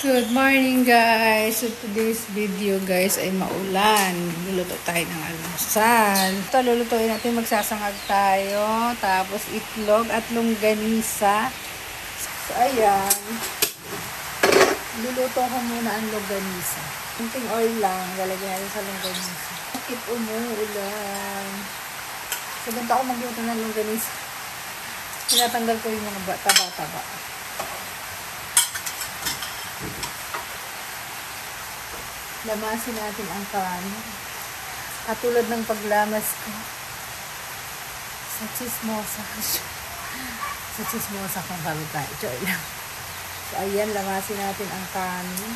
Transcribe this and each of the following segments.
Good morning guys. So today's video guys ay maulan. Luluto tayo ng almusal. Ito lulutuin natin, magsasangag tayo. Tapos itlog at longganisa. So ayan. Luluto ko muna ang longganisa. Kunting oil lang. Lalagyan natin sa longganisa. Bakit umuulan? So ganito ako magluto ng longganisa. Tinatanggal ko yung mga taba-taba. Lamasin natin ang kanin. Katulad ng paglamas ko sa chismosa. Sa chismosa kung sabi tayo. Choy lang. So, ayan, lamasin natin ang kanin.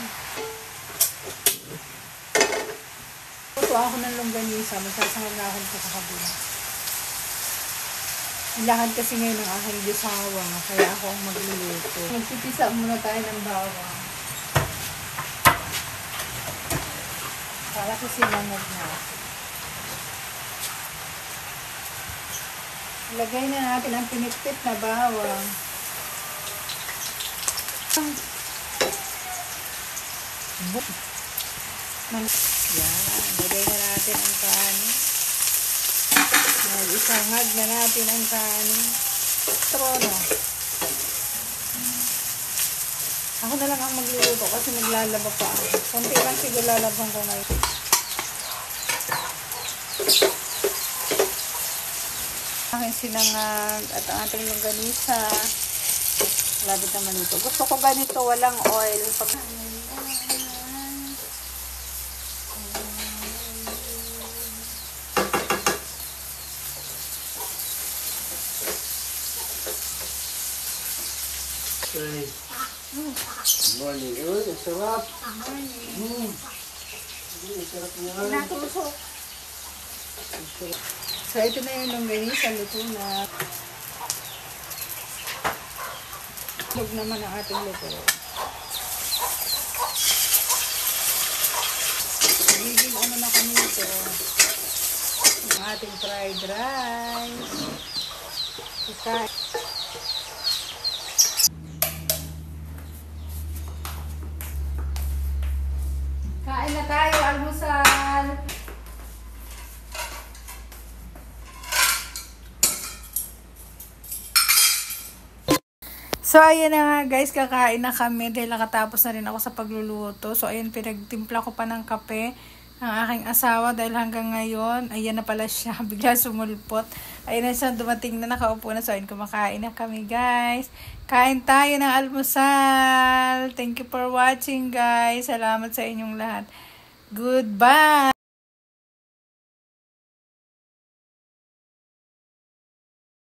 Luto ako ng longganisa. Magsasangag na ako sa kakabula. Ilakad kasi ngayon ng aking disawa. Kaya ako ang magluluto. Magpipisa muna tayo ng bawang. Para sa sinangag na. Ilagay na natin ang pinipit na bawang. Yan. Ilagay na natin ang kanin. Isangag na natin ang kanin. Trono. Ako na lang ang magluluto kasi maglalaba pa ako. Kunti lang siguro lalabang ko ngayon. Aking sinangag at ang ating longganisa. Labit naman ito. Gusto ko ganito, walang oil. Good morning. Uy, ang sarap. Good morning. Ang sarap niya. Natusok. So, ito na yung longganisa. Luto na. Huwag naman ang ating luto. Magiging ano na kami ito. Ang ating fried rice. Ika. Kain na tayo, almusal. So, ayan na nga guys, kakain na kami dahil nakatapos na rin ako sa pagluluto. So, ayan, pinagtimpla ko pa ng kape ang aking asawa dahil hanggang ngayon, ayan na pala siya, bigla sumulpot. Ayan na siya, dumating na, nakaupo na. So, ayan, kumakain na kami guys. Kain tayo ng almusal. Thank you for watching guys. Salamat sa inyong lahat. Goodbye!